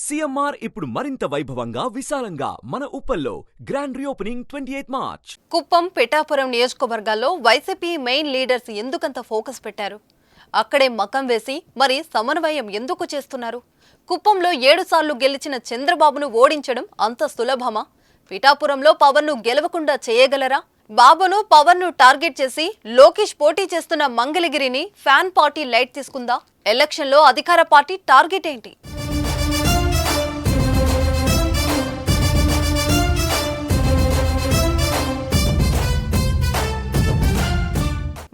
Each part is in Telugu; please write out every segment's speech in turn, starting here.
సీఎంఆర్ ఇప్పుడు మరింత వైభవంగా విశాలంగా మన ఉప్పల్లో grand reopening 28 March. Kuppam, Pithapuram నియోజకవర్గాల్లో వైసీపీ మెయిన్ లీడర్స్ ఎందుకంత ఫోకస్ పెట్టారు? అక్కడే మకం వేసి మరి సమన్వయం ఎందుకు చేస్తున్నారు? కుప్పంలో 7 సార్లు గెలిచిన చంద్రబాబును ఓడించడం అంత సులభమా? పిఠాపురంలో పవన్ను గెలవకుండా చేయగలరా? బాబును, పవన్ను టార్గెట్ చేసి లోకేష్ పోటీ చేస్తున్న మంగళగిరిని ఫ్యాన్ పార్టీ లైట్ తీసుకుందా? ఎలక్షన్లో అధికార పార్టీ టార్గెట్ ఏంటి?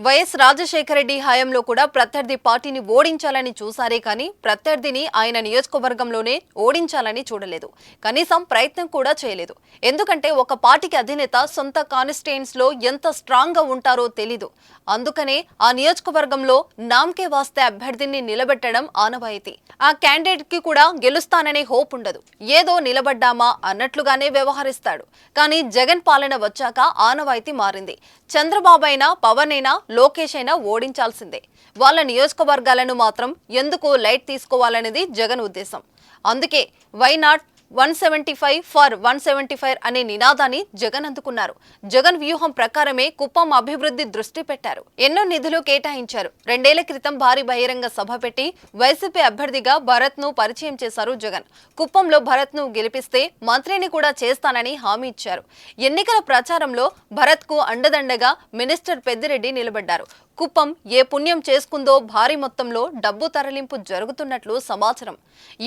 వైఎస్ రాజశేఖర రెడ్డి హయాంలో కూడా ప్రత్యర్థి పార్టీని ఓడించాలని చూసారే కానీ ప్రత్యర్థిని ఆయన నియోజకవర్గంలోనే ఓడించాలని చూడలేదు. కనీసం ప్రయత్నం కూడా చేయలేదు. ఎందుకంటే ఒక పార్టీకి అధినేత సొంత కాన్స్టిట్యుయెన్సీస్ లో ఎంత స్ట్రాంగ్ గా ఉంటారో తెలీదు. అందుకనే ఆ నియోజకవర్గంలో నామకే వాస్తే అభ్యర్థిని నిలబెట్టడం ఆనవాయితీ. ఆ క్యాండిడేట్ కి కూడా గెలుస్తాననే హోప్ ఉండదు. ఏదో నిలబడ్డామా అన్నట్లుగానే వ్యవహరిస్తాడు. కానీ జగన్ పాలన వచ్చాక ఆనవాయితీ మారింది. చంద్రబాబు అయినా, పవన్ అయినా, లోకేష్ అయినా ఓడించాల్సిందే. వాళ్ళ నియోజకవర్గాలను మాత్రం ఎందుకు లైట్ తీసుకోవాలనేది జగన్ ఉద్దేశం. అందుకే వై నాట్ 175 ఫర్ 175 అనే నినాదాన్ని జగన్ అందుకున్నారు. జగన్ వ్యూహం ప్రకారమే కుప్పం అభివృద్ధి దృష్టి పెట్టారు. ఎన్నో నిధులు కేటాయించారు. 2 ఏళ్ల క్రితం భారీ బహిరంగ సభ పెట్టి వైసీపీ అభ్యర్థిగా భరత్ ను పరిచయం చేశారు జగన్. కుప్పంలో భరత్ ను గెలిపిస్తే మంత్రిని కూడా చేస్తానని హామీ ఇచ్చారు. ఎన్నికల ప్రచారంలో భరత్ కు అండదండగా మినిస్టర్ పెద్దిరెడ్డి నిలబడ్డారు. కుప్పం ఏ పుణ్యం చేసుకుందో భారీ మొత్తంలో డబ్బు తరలింపు జరుగుతున్నట్లు సమాచారం.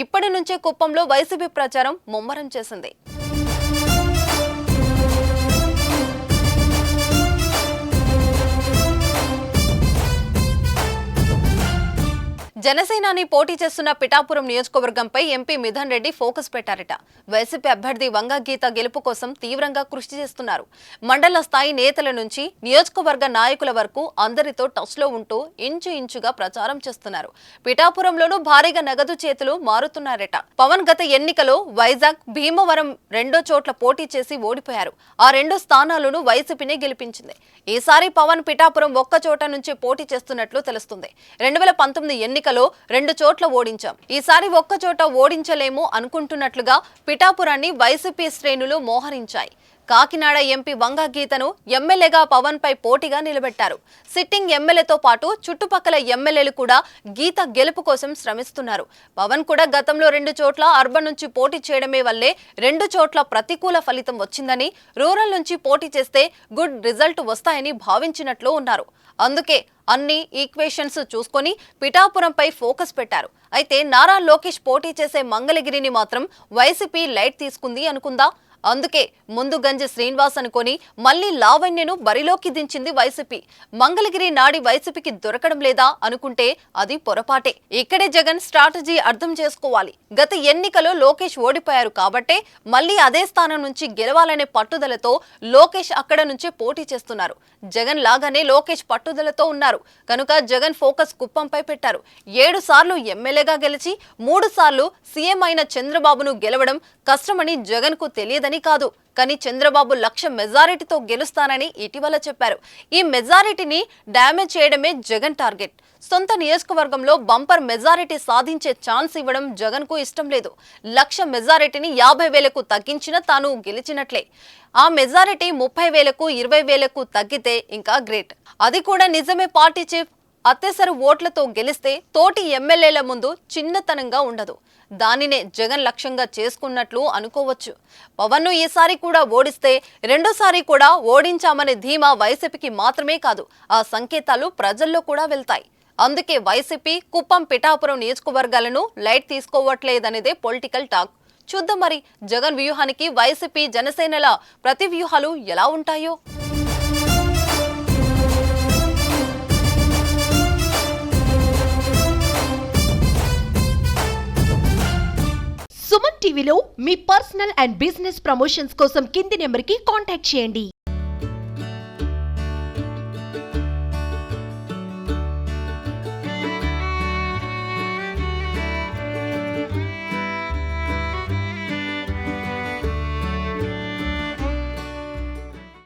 ఇప్పటి నుంచే కుప్పంలో వైసీపీ ప్రచారం ముమ్మరం చేసింది. జనసేనాని పోటీ చేస్తున్న పిఠాపురం నియోజకవర్గంపై ఎంపీ మిథన్ రెడ్డి ఫోకస్ పెట్టారట. వైసీపీ అభ్యర్థి వంగ గీత గెలుపు కోసం తీవ్రంగా కృషి చేస్తున్నారు. మండల స్థాయి నేతల నుంచి నియోజకవర్గ నాయకుల వరకు అందరితో టచ్ లో ఉంటూ ఇంచుగా ప్రచారం చేస్తున్నారు. పిఠాపురంలోనూ భారీగా నగదు చేతులు మారుతున్నారట. పవన్ గత ఎన్నికలో వైజాగ్, భీమవరం 2 చోట్ల పోటీ చేసి ఓడిపోయారు. ఆ 2 స్థానాలను వైసీపీనే గెలిపించింది. ఈసారి పవన్ పిఠాపురం ఒక్క చోట నుంచి పోటీ చేస్తున్నట్లు తెలుస్తుంది. 2019 ఎన్నికలో 2 చోట్ల ఓడించాం. ఈసారి ఒక్క చోట ఓడించలేము అనుకుంటున్నట్లుగా పిఠాపురాన్ని వైసీపీ శ్రేణులు మోహరించాయి. కాకినాడ ఎంపీ వంగ గీతను ఎమ్మెల్యేగా పవన్ పై పోటీగా నిలబెట్టారు. సిట్టింగ్ ఎమ్మెల్యేతో పాటు చుట్టుపక్కల ఎమ్మెల్యేలు కూడా గీత గెలుపు కోసం శ్రమిస్తున్నారు. పవన్ కూడా గతంలో 2 చోట్ల అర్బన్ నుంచి పోటీ చేయడమే వల్లే 2 చోట్ల ప్రతికూల ఫలితం వచ్చిందని, రూరల్ నుంచి పోటీ చేస్తే గుడ్ రిజల్ట్ వస్తాయని భావించినట్లు ఉన్నారు. అందుకే అన్ని ఈక్వేషన్స్ చూసుకొని పిఠాపురంపై ఫోకస్ పెట్టారు. అయితే నారా లోకేష్ పోటీ చేసే మంగళగిరిని మాత్రం వైసీపీ లైట్ తీసుకుంది అనుకుందా? అందుకే ముందు గంజి శ్రీనివాస్ అనుకొని మళ్లీ లావణ్యను బరిలోకి దించింది వైసీపీ. మంగళగిరి నాడి వైసీపీకి దొరకడం లేదా అనుకుంటే అది పొరపాటే. ఇక్కడే జగన్ స్ట్రాటజీ అర్థం చేసుకోవాలి. గత ఎన్నికలో లోకేష్ ఓడిపోయారు కాబట్టే మళ్లీ అదే స్థానం నుంచి గెలవాలనే పట్టుదలతో లోకేష్ అక్కడ నుంచి పోటీ చేస్తున్నారు. జగన్ లాగానే లోకేష్ పట్టుదలతో ఉన్నారు కనుక జగన్ ఫోకస్ కుప్పంపై పెట్టారు. 7 సార్లు ఎమ్మెల్యేగా గెలిచి 3 సార్లు సీఎం అయిన చంద్రబాబును గెలవడం కష్టమని జగన్ కు తెలియదని కాదు. కానీ చంద్రబాబు 1,00,000 మెజారిటీతో గెలుస్తానని ఇటీవల చెప్పారు. ఈ మెజారిటీని డ్యామేజ్ చేయడమే జగన్ టార్గెట్. సొంత నియోజకవర్గంలో బంపర్ మెజారిటీ సాధించే ఛాన్స్ ఇవ్వడం జగన్ కు ఇష్టం లేదు. 1,00,000 మెజారిటీని 50,000కు తగ్గించిన తాను గెలిచినట్లే. ఆ మెజారిటీ 30,000కు 20,000కు తగ్గితే ఇంకా గ్రేట్. అది కూడా నిజమే. పార్టీ చీఫ్ అత్యవసర ఓట్లతో గెలిస్తే తోటి ఎమ్మెల్యేల ముందు చిన్నతనంగా ఉండదు. దానినే జగన్ లక్ష్యంగా చేసుకున్నట్లు అనుకోవచ్చు. పవన్ను ఈసారి కూడా ఓడిస్తే రెండోసారి కూడా ఓడించామనే ధీమా వైసీపీకి మాత్రమే కాదు, ఆ సంకేతాలు ప్రజల్లో కూడా వెళ్తాయి. అందుకే వైసీపీ కుప్పం, పిఠాపురం నియోజకవర్గాలను లైట్ తీసుకోవట్లేదనేదే పొలిటికల్ టాక్. చూద్దాం మరి జగన్ వ్యూహానికి వైసీపీ, జనసేనల ప్రతి వ్యూహాలు ఎలా ఉంటాయో. సుమన్ టీవీలో మీ పర్సనల్ అండ్ బిజినెస్ ప్రమోషన్స్ కోసం కింది నెంబర్కి కాంటాక్ట్ చేయండి.